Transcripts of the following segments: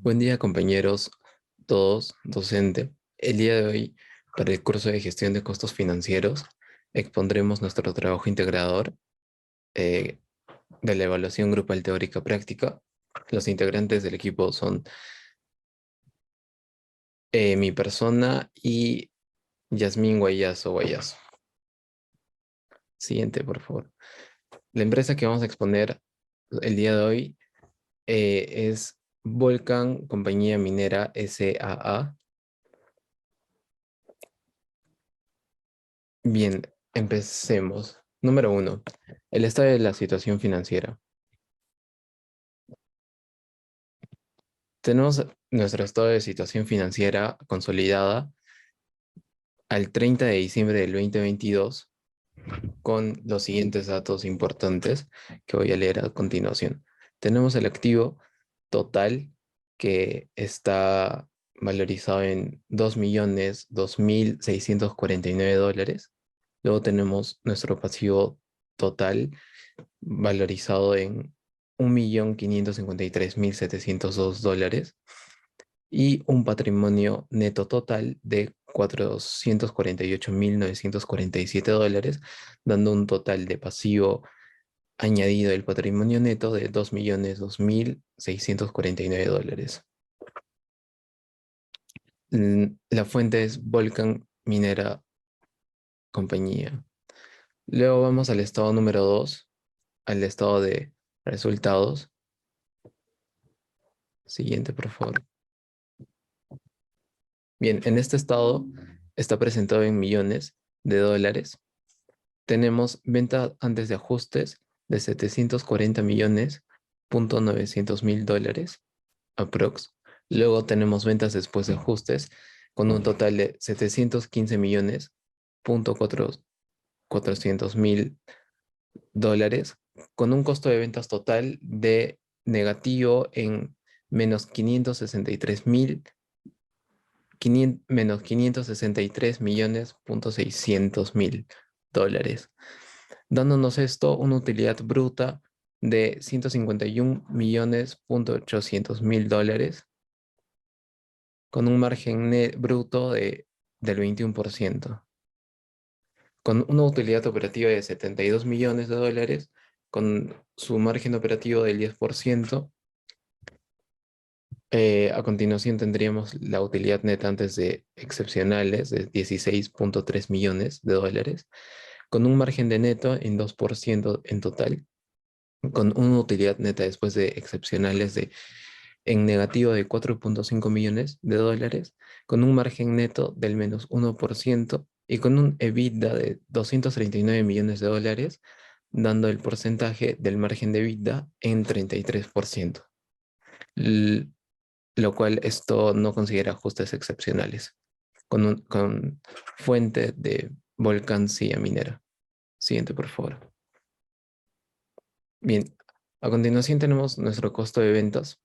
Buen día, compañeros, todos, docente. El día de hoy, para el curso de gestión de costos financieros, expondremos nuestro trabajo integrador eh, de la evaluación grupal teórica práctica. Los integrantes del equipo son mi persona y Yasmín Guayazo Guayazo. Siguiente, por favor. La empresa que vamos a exponer el día de hoy es Volcan Compañía Minera S.A.A. Bien, empecemos. Número uno, el estado de la situación financiera. Tenemos nuestro estado de situación financiera consolidada al 30 de diciembre del 2022 con los siguientes datos importantes que voy a leer a continuación. Tenemos el activo total que está valorizado en $2.002.649. Luego tenemos nuestro pasivo total valorizado en $1.553.702 y un patrimonio neto total de $448.947, dando un total de pasivo añadido del patrimonio neto de $2.002.649. La fuente es Volcan Minera Compañía. Luego vamos al estado número 2, al estado de resultados. Siguiente, por favor. Bien, en este estado está presentado en millones de dólares. Tenemos venta antes de ajustes de 740 millones, punto 900 mil dólares, aprox. Luego tenemos ventas después de ajustes con un total de 715 millones, punto 400 mil dólares, con un costo de ventas total de negativo en menos 563 mil menos 563 millones, punto 600 mil dólares, dándonos esto una utilidad bruta de 151 millones, punto 800 mil dólares, con un margen bruto del 21%, con una utilidad operativa de 72 millones de dólares, con su margen operativo del 10%. A continuación tendríamos la utilidad neta antes de excepcionales de 16.3 millones de dólares, con un margen de neto en 2% en total, con una utilidad neta después de excepcionales en negativo de 4.5 millones de dólares, con un margen neto del menos 1% y con un EBITDA de 239 millones de dólares, dando el porcentaje del margen de EBITDA en 33%. Lo cual esto no considera ajustes excepcionales, con fuente de Volcan Silla Minera. Siguiente, por favor. Bien, a continuación tenemos nuestro costo de ventas.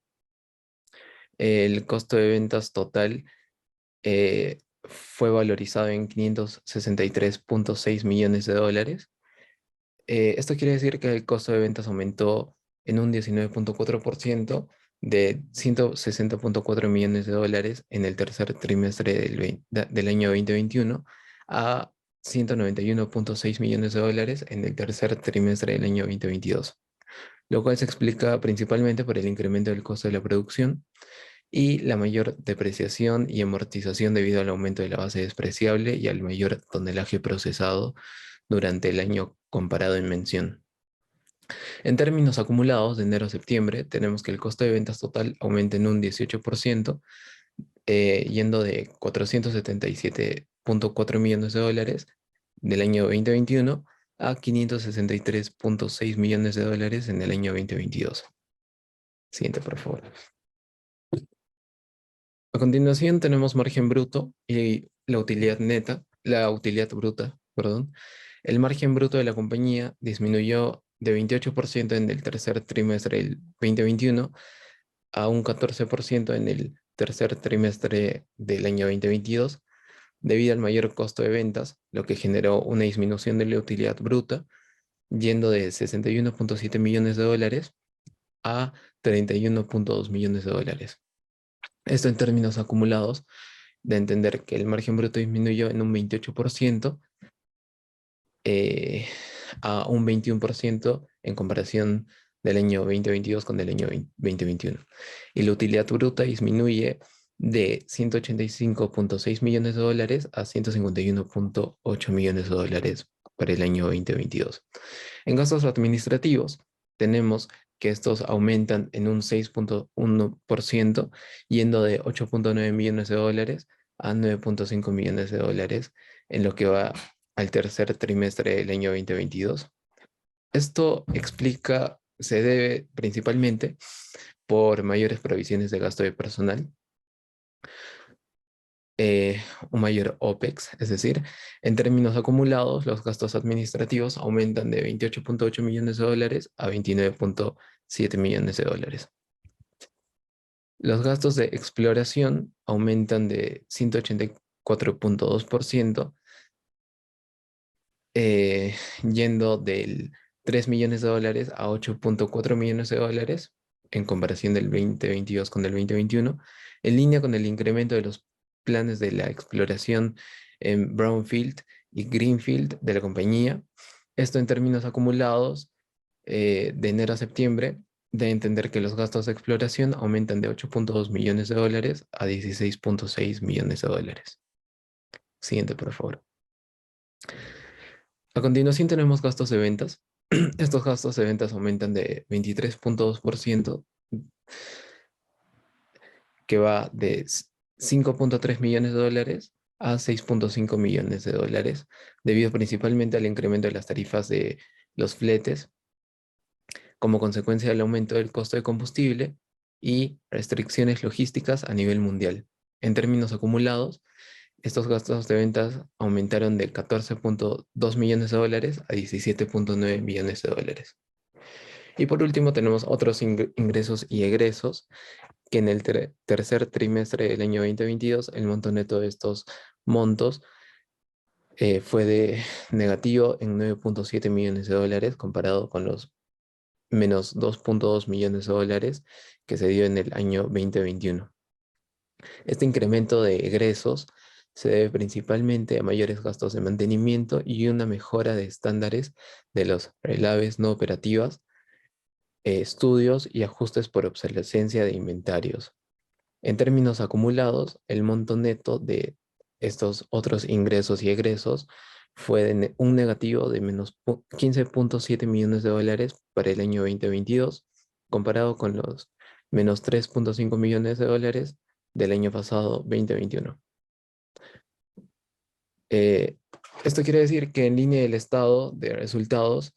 El costo de ventas total fue valorizado en 563.6 millones de dólares. Esto quiere decir que el costo de ventas aumentó en un 19.4% de 160.4 millones de dólares en el tercer trimestre del año 2021 a 191.6 millones de dólares en el tercer trimestre del año 2022, lo cual se explica principalmente por el incremento del costo de la producción y la mayor depreciación y amortización debido al aumento de la base despreciable y al mayor tonelaje procesado durante el año comparado en mención. En términos acumulados de enero a septiembre, tenemos que el costo de ventas total aumenta en un 18%, yendo de 477.4 millones de dólares del año 2021 a 563.6 millones de dólares en el año 2022. Siguiente, por favor. A continuación tenemos margen bruto y la utilidad neta, la utilidad bruta, perdón. El margen bruto de la compañía disminuyó de 28% en el tercer trimestre del 2021 a un 14% en el tercer trimestre del año 2022, debido al mayor costo de ventas, lo que generó una disminución de la utilidad bruta, yendo de 61.7 millones de dólares a 31.2 millones de dólares. Esto en términos acumulados, de entender que el margen bruto disminuyó en un 28%, eh, a un 21% en comparación del año 2022 con el año 2021. Y la utilidad bruta disminuye de 185,6 millones de dólares a 151,8 millones de dólares para el año 2022. En gastos administrativos, tenemos que estos aumentan en un 6,1%, yendo de 8,9 millones de dólares a 9,5 millones de dólares en lo que va al tercer trimestre del año 2022. Esto se debe principalmente por mayores provisiones de gasto de personal, un mayor OPEX, es decir, en términos acumulados, los gastos administrativos aumentan de 28,8 millones de dólares a 29,7 millones de dólares. Los gastos de exploración aumentan de 184,2%, yendo del 3 millones de dólares a 8,4 millones de dólares en comparación del 2022 con el 2021, en línea con el incremento de los planes de la exploración en Brownfield y Greenfield de la compañía. Esto en términos acumulados, de enero a septiembre, de entender que los gastos de exploración aumentan de 8,2 millones de dólares a 16,6 millones de dólares. Siguiente, por favor. A continuación tenemos gastos de ventas. Estos gastos de ventas aumentan de 23,2%, que va de 5,3 millones de dólares a 6,5 millones de dólares, debido principalmente al incremento de las tarifas de los fletes, como consecuencia del aumento del costo de combustible y restricciones logísticas a nivel mundial. En términos acumulados, estos gastos de ventas aumentaron de 14,2 millones de dólares a 17,9 millones de dólares. Y por último tenemos otros ingresos y egresos, que en el tercer trimestre del año 2022 el monto neto de estos montos fue de negativo en 9,7 millones de dólares comparado con los menos 2,2 millones de dólares que se dio en el año 2021. Este incremento de egresos se debe principalmente a mayores gastos de mantenimiento y una mejora de estándares de los relaves no operativas, estudios y ajustes por obsolescencia de inventarios. En términos acumulados, el monto neto de estos otros ingresos y egresos fue de un negativo de menos 15,7 millones de dólares para el año 2022, comparado con los menos 3,5 millones de dólares del año pasado 2021. Eh, Esto quiere decir que en línea del estado de resultados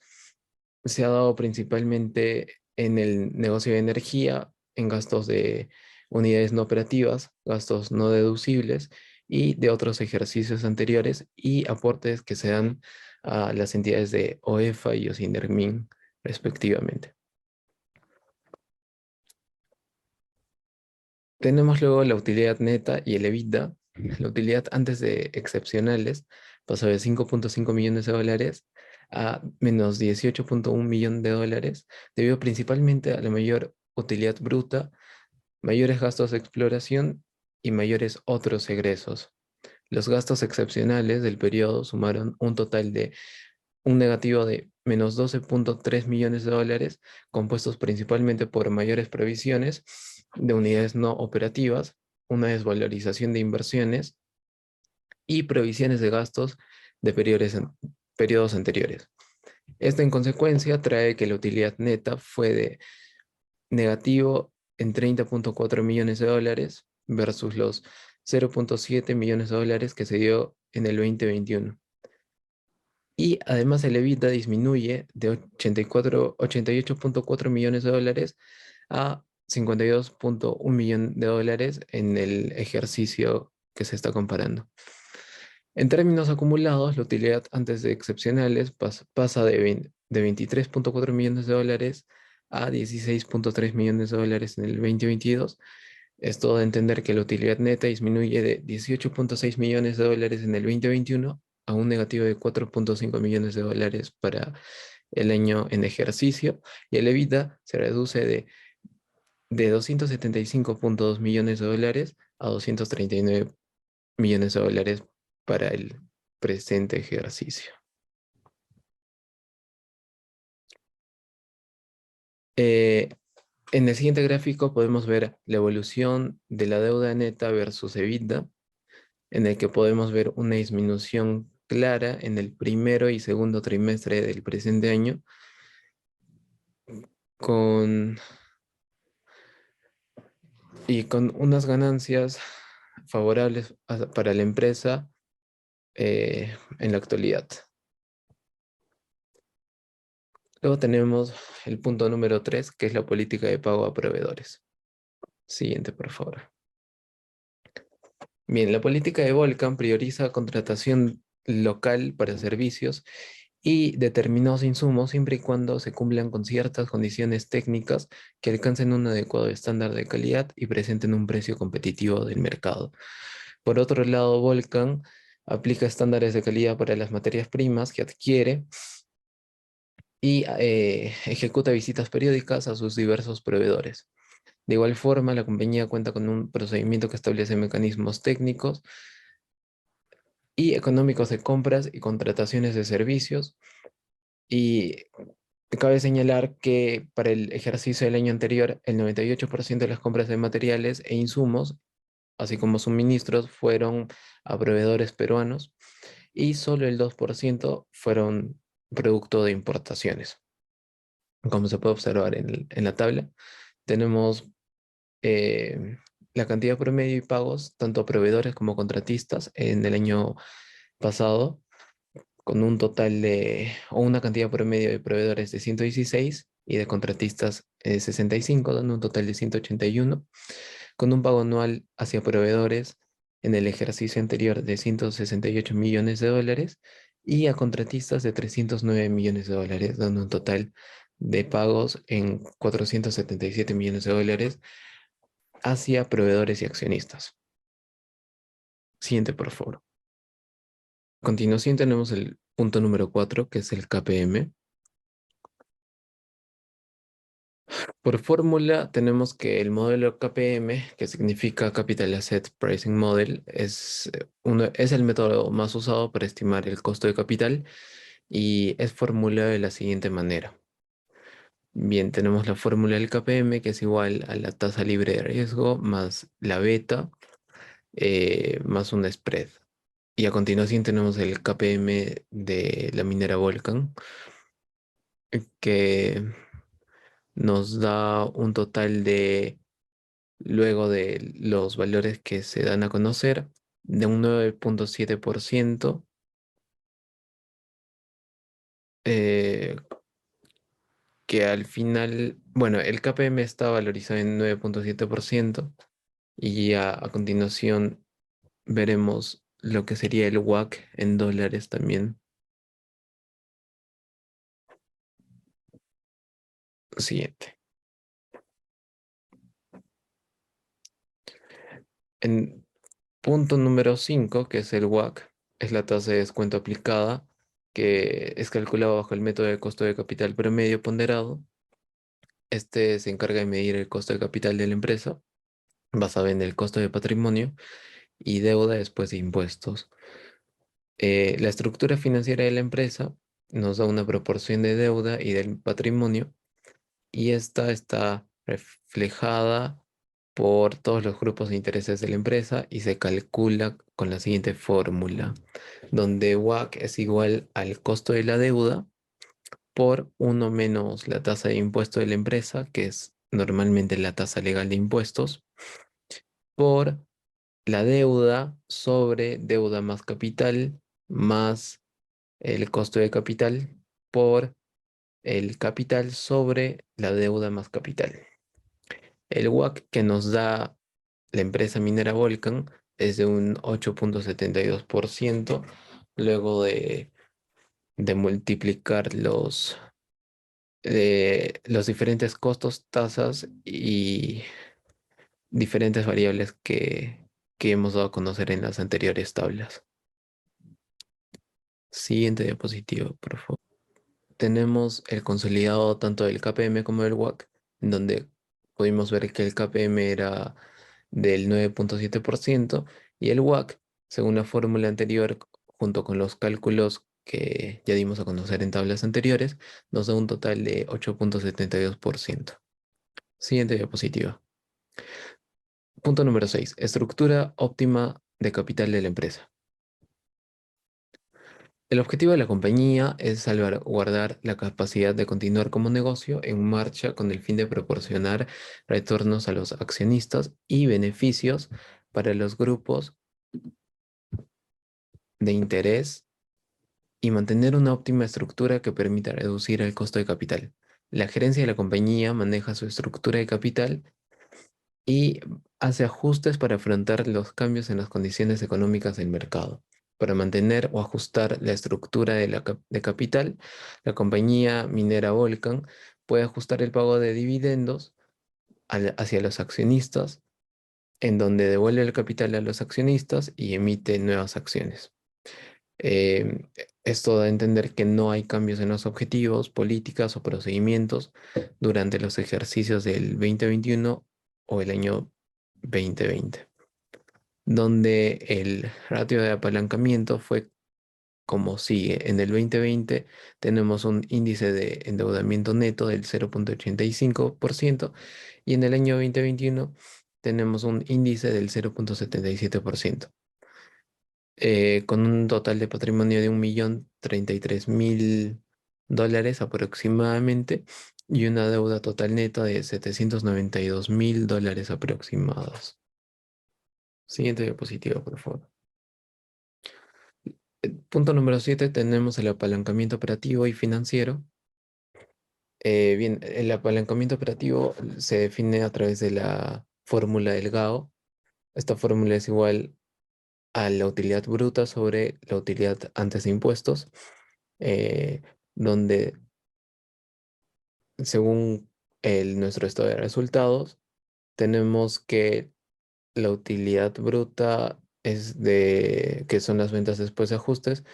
se ha dado principalmente en el negocio de energía, en gastos de unidades no operativas, gastos no deducibles y de otros ejercicios anteriores y aportes que se dan a las entidades de OEFA y OSINDERMIN respectivamente. Tenemos luego la utilidad neta y el EBITDA. La utilidad antes de excepcionales pasó de 5,5 millones de dólares a menos 18,1 millones de dólares, debido principalmente a la mayor utilidad bruta, mayores gastos de exploración y mayores otros egresos. Los gastos excepcionales del periodo sumaron un total de un negativo de menos 12,3 millones de dólares, compuestos principalmente por mayores provisiones de unidades no operativas, una desvalorización de inversiones y provisiones de gastos de periodos anteriores. Esto en consecuencia trae que la utilidad neta fue de negativo en 30,4 millones de dólares versus los 0,7 millones de dólares que se dio en el 2021. Y además el EBITDA disminuye de 88,4 millones de dólares a 52,1 millones de dólares en el ejercicio que se está comparando. En términos acumulados, la utilidad antes de excepcionales pasa de 23,4 millones de dólares a 16,3 millones de dólares en el 2022. Esto de entender que la utilidad neta disminuye de 18,6 millones de dólares en el 2021 a un negativo de 4,5 millones de dólares para el año en ejercicio, y el EBITDA se reduce de de 275,2 millones de dólares a 239 millones de dólares para el presente ejercicio. Eh, en el siguiente gráfico podemos ver la evolución de la deuda neta versus EBITDA, en el que podemos ver una disminución clara en el primero y segundo trimestre del presente año, con, con unas ganancias favorables para la empresa en la actualidad. Luego tenemos el punto número 3, que es la política de pago a proveedores. Siguiente, por favor. Bien, la política de Volcan prioriza contratación local para servicios y determinados insumos siempre y cuando se cumplan con ciertas condiciones técnicas que alcancen un adecuado estándar de calidad y presenten un precio competitivo del mercado. Por otro lado, Volcan aplica estándares de calidad para las materias primas que adquiere y ejecuta visitas periódicas a sus diversos proveedores. De igual forma, la compañía cuenta con un procedimiento que establece mecanismos técnicos y económicos de compras y contrataciones de servicios. Y cabe señalar que para el ejercicio del año anterior, el 98% de las compras de materiales e insumos, así como suministros, fueron a proveedores peruanos y solo el 2% fueron producto de importaciones. Como se puede observar en la tabla, tenemos eh, la cantidad promedio y pagos, tanto a proveedores como contratistas, en el año pasado, con un total o una cantidad promedio de proveedores de 116 y de contratistas 65, dando un total de 181, con un pago anual hacia proveedores en el ejercicio anterior de 168 millones de dólares y a contratistas de 309 millones de dólares, dando un total de pagos en 477 millones de dólares hacia proveedores y accionistas. Siguiente, por favor. A continuación tenemos el punto número 4, que es el KPM. Por fórmula tenemos que el modelo KPM, que significa Capital Asset Pricing Model, es el método más usado para estimar el costo de capital y es formulado de la siguiente manera. Bien, tenemos la fórmula del KPM, que es igual a la tasa libre de riesgo más la beta más un spread. Y a continuación tenemos el KPM de la minera Volcan, que nos da un total de, luego de los valores que se dan a conocer, de un 9,7%, eh, que al final, bueno, el KPM está valorizado en 9,7% y a continuación veremos lo que sería el WACC en dólares también. Siguiente. En punto número 5, que es el WACC, es la tasa de descuento aplicada, que es calculada bajo el método de costo de capital promedio ponderado. Este se encarga de medir el costo de capital de la empresa, basado en el costo de patrimonio y deuda después de impuestos. La estructura financiera de la empresa nos da una proporción de deuda y del patrimonio, y esta está reflejada por todos los grupos de intereses de la empresa y se calcula con la siguiente fórmula, donde WACC es igual al costo de la deuda por uno menos la tasa de impuesto de la empresa, que es normalmente la tasa legal de impuestos, por la deuda sobre deuda más capital más el costo de capital por el capital sobre la deuda más capital. El WACC que nos da la empresa minera Volcan es de un 8,72%, luego de multiplicar los diferentes costos, tasas y diferentes variables que hemos dado a conocer en las anteriores tablas. Siguiente diapositiva, por favor. Tenemos el consolidado tanto del KPM como del WACC, en donde pudimos ver que el KPM era del 9,7% y el WACC, según la fórmula anterior, junto con los cálculos que ya dimos a conocer en tablas anteriores, nos da un total de 8,72%. Siguiente diapositiva. Punto número 6. Estructura óptima de capital de la empresa. El objetivo de la compañía es salvaguardar la capacidad de continuar como negocio en marcha con el fin de proporcionar retornos a los accionistas y beneficios para los grupos de interés y mantener una óptima estructura que permita reducir el costo de capital. La gerencia de la compañía maneja su estructura de capital y hace ajustes para afrontar los cambios en las condiciones económicas del mercado. Para mantener o ajustar la estructura de capital, la compañía minera Volcan puede ajustar el pago de dividendos hacia los accionistas, en donde devuelve el capital a los accionistas y emite nuevas acciones. Eh, Esto da a entender que no hay cambios en los objetivos, políticas o procedimientos durante los ejercicios del 2021 o el año 2020, donde el ratio de apalancamiento fue como sigue. En el 2020 tenemos un índice de endeudamiento neto del 0,85% y en el año 2021 tenemos un índice del 0,77%, con un total de patrimonio de 1.033.000 dólares aproximadamente y una deuda total neta de 792.000 dólares aproximados. Siguiente diapositiva, por favor. Punto número 7, tenemos el apalancamiento operativo y financiero. Bien, el apalancamiento operativo se define a través de la fórmula del GAO. Esta fórmula es igual a la utilidad bruta sobre la utilidad antes de impuestos, eh, donde según nuestro estado de resultados, tenemos que la utilidad bruta que son las ventas después de ajustes,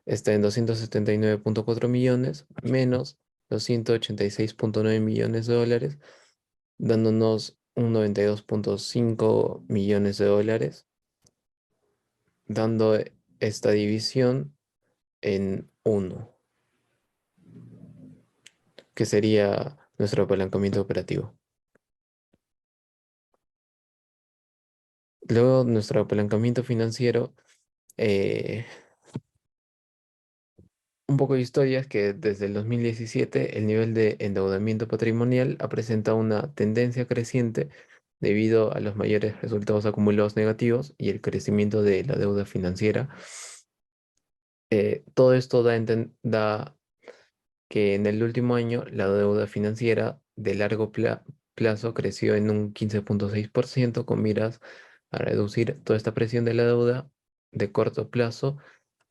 está en 279,4 millones menos los 186,9 millones de dólares, dándonos un 92,5 millones de dólares, dando esta división en uno, que sería nuestro apalancamiento operativo. Luego, nuestro apalancamiento financiero, eh, un poco de historia es que desde el 2017 el nivel de endeudamiento patrimonial ha presentado una tendencia creciente debido a los mayores resultados acumulados negativos y el crecimiento de la deuda financiera. Todo esto da que en el último año la deuda financiera de largo plazo creció en un 15,6% con miras a reducir toda esta presión de la deuda de corto plazo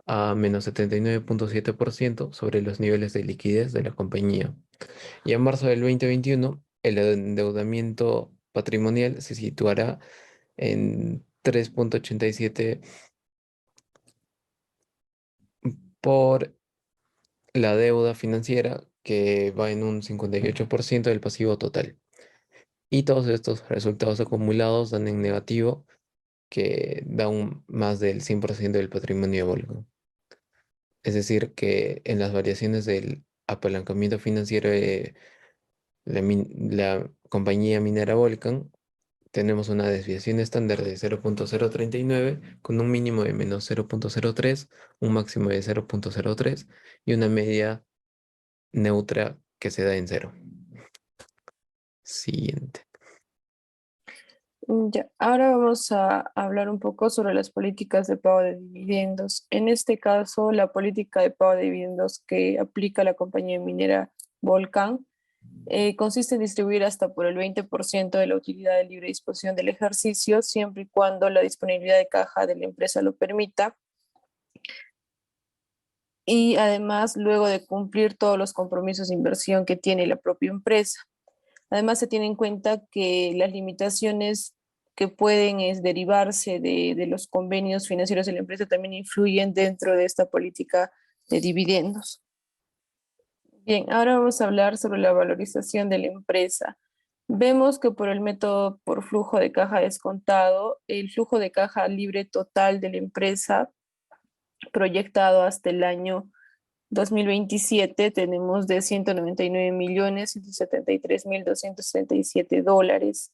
a menos 79,7% sobre los niveles de liquidez de la compañía. Y en marzo del 2021, el endeudamiento patrimonial se situará en 3,87 por la deuda financiera, que va en un 58% del pasivo total. Y todos estos resultados acumulados dan en negativo, que da un más del 100% del patrimonio de Volvo. Es decir, que en las variaciones del apalancamiento financiero de la compañía minera Volcan, tenemos una desviación estándar de 0,039 con un mínimo de menos 0,03, un máximo de 0,03 y una media neutra que se da en cero. Siguiente. Ya, ahora vamos a hablar un poco sobre las políticas de pago de dividendos. En este caso, la política de pago de dividendos que aplica la compañía minera Volcan consiste en distribuir hasta por el 20% de la utilidad de libre disposición del ejercicio, siempre y cuando la disponibilidad de caja de la empresa lo permita. Y además, luego de cumplir todos los compromisos de inversión que tiene la propia empresa. Además, se tiene en cuenta que las limitaciones que pueden derivarse de los convenios financieros de la empresa también influyen dentro de esta política de dividendos. Bien, ahora vamos a hablar sobre la valorización de la empresa. Vemos que por el método por flujo de caja descontado, el flujo de caja libre total de la empresa proyectado hasta el año 2027 tenemos de 199.173.237 dólares.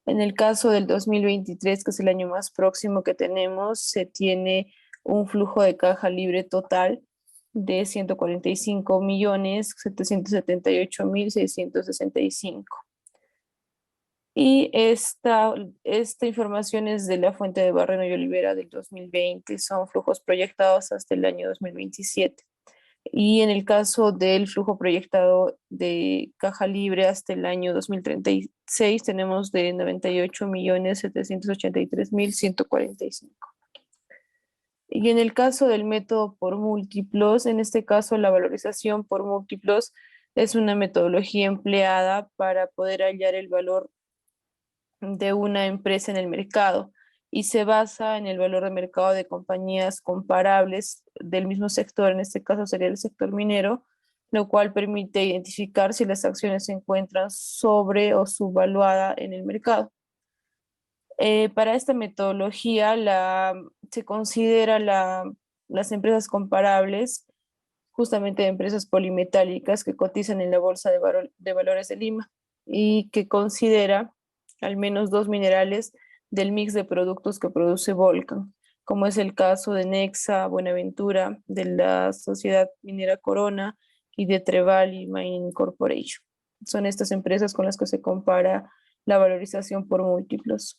En el caso del 2023, que es el año más próximo que tenemos, se tiene un flujo de caja libre total de 145.778.665. Y esta información es de la fuente de Barreno y Olivera del 2020, son flujos proyectados hasta el año 2027. Y en el caso del flujo proyectado de caja libre hasta el año 2036, tenemos de 98.783.145. Y en el caso del método por múltiplos, en este caso la valorización por múltiplos es una metodología empleada para poder hallar el valor de una empresa en el mercado y se basa en el valor de mercado de compañías comparables del mismo sector, en este caso sería el sector minero, lo cual permite identificar si las acciones se encuentran sobre o subvaluada en el mercado. Para esta metodología se considera las empresas comparables, justamente empresas polimetálicas que cotizan en la Bolsa de Valores de Lima y que considera al menos dos minerales del mix de productos que produce Volcan, como es el caso de Nexa, Buenaventura, de la Sociedad Minera Corona y de Trevali Mining Corporation. Son estas empresas con las que se compara la valorización por múltiplos.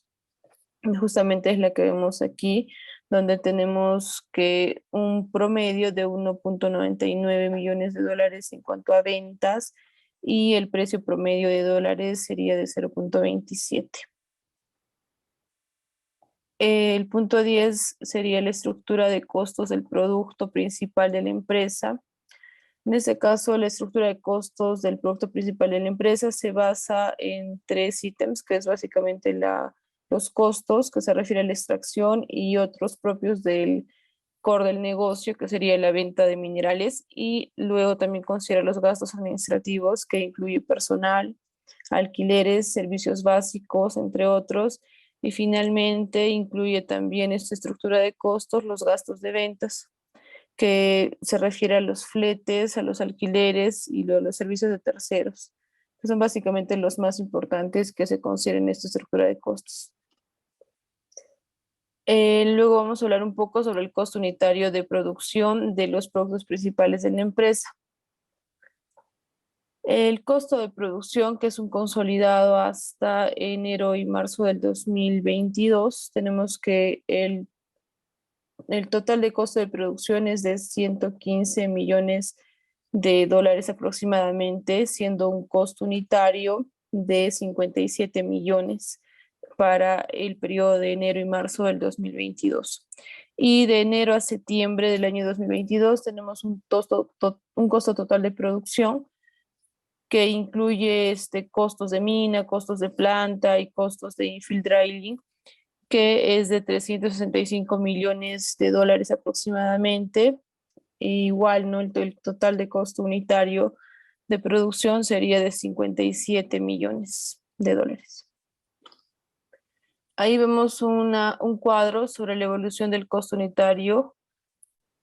Justamente es la que vemos aquí, donde tenemos que un promedio de 1.99 millones de dólares en cuanto a ventas y el precio promedio de dólares sería de 0.27. El punto 10 sería la estructura de costos del producto principal de la empresa. En este caso, la estructura de costos del producto principal de la empresa se basa en tres ítems, que es básicamente los costos, que se refiere a la extracción, y otros propios del core del negocio, que sería la venta de minerales, y luego también considera los gastos administrativos, que incluye personal, alquileres, servicios básicos, entre otros, y finalmente incluye también esta estructura de costos, los gastos de ventas que se refiere a los fletes, a los alquileres y los servicios de terceros, que son básicamente los más importantes que se consideran en esta estructura de costos. Luego vamos a hablar un poco sobre el costo unitario de producción de los productos principales de la empresa. El costo de producción, que es un consolidado hasta enero y marzo del 2022, tenemos que el total de costo de producción es de 115 millones de dólares aproximadamente, siendo un costo unitario de 57 millones para el periodo de enero y marzo del 2022. Y de enero a septiembre del año 2022 tenemos un costo total de producción que incluye costos de mina, costos de planta y costos de infill drilling, que es de 365 millones de dólares aproximadamente. Igual, ¿no? El total de costo unitario de producción sería de 57 millones de dólares. Ahí vemos un cuadro sobre la evolución del costo unitario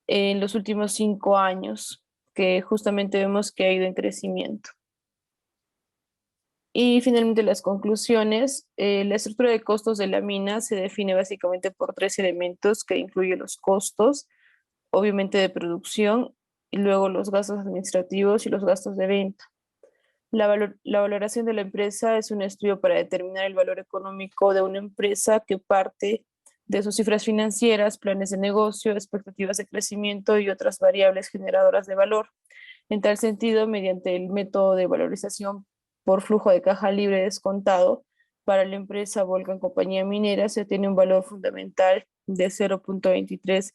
en los últimos 5 años, que justamente vemos que ha ido en crecimiento. Y finalmente las conclusiones. La estructura de costos de la mina se define básicamente por tres elementos que incluyen los costos, obviamente de producción, y luego los gastos administrativos y los gastos de venta. La valoración de la empresa es un estudio para determinar el valor económico de una empresa que parte de sus cifras financieras, planes de negocio, expectativas de crecimiento y otras variables generadoras de valor. En tal sentido, mediante el método de valorización por flujo de caja libre descontado, para la empresa Volcan Compañía Minera se tiene un valor fundamental de 0.23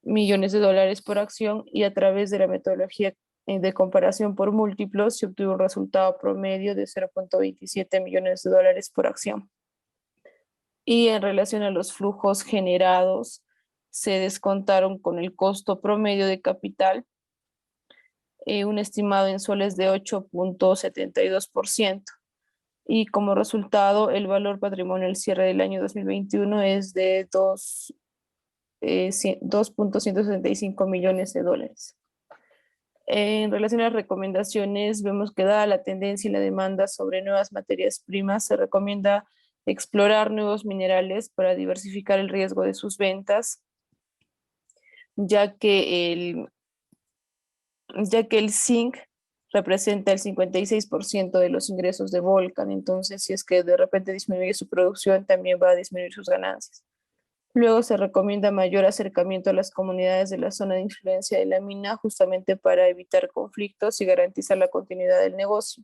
millones de dólares por acción y a través de la metodología de comparación por múltiplos se obtuvo un resultado promedio de 0.27 millones de dólares por acción. Y en relación a los flujos generados, se descontaron con el costo promedio de capital, un estimado en soles de 8.72%. y como resultado el valor patrimonio al cierre del año 2021 es de 2.165 millones de dólares. En relación a las recomendaciones, vemos que dada la tendencia y la demanda sobre nuevas materias primas, se recomienda explorar nuevos minerales para diversificar el riesgo de sus ventas, ya que el zinc representa el 56% de los ingresos de Volcan. Entonces, si es que de repente disminuye su producción, también va a disminuir sus ganancias. Luego se recomienda mayor acercamiento a las comunidades de la zona de influencia de la mina, justamente para evitar conflictos y garantizar la continuidad del negocio.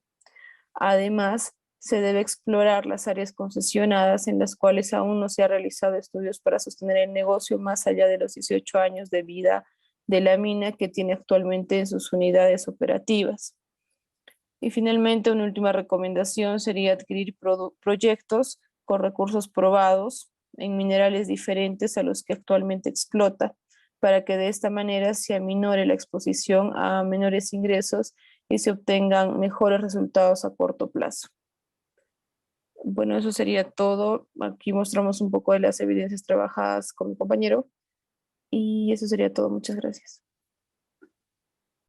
Además, se debe explorar las áreas concesionadas en las cuales aún no se ha realizado estudios para sostener el negocio más allá de los 18 años de vida de la mina que tiene actualmente en sus unidades operativas. Y finalmente, una última recomendación sería adquirir proyectos con recursos probados en minerales diferentes a los que actualmente explota, para que de esta manera se aminore la exposición a menores ingresos y se obtengan mejores resultados a corto plazo. Bueno, eso sería todo. Aquí mostramos un poco de las evidencias trabajadas con mi compañero y eso sería todo. Muchas gracias.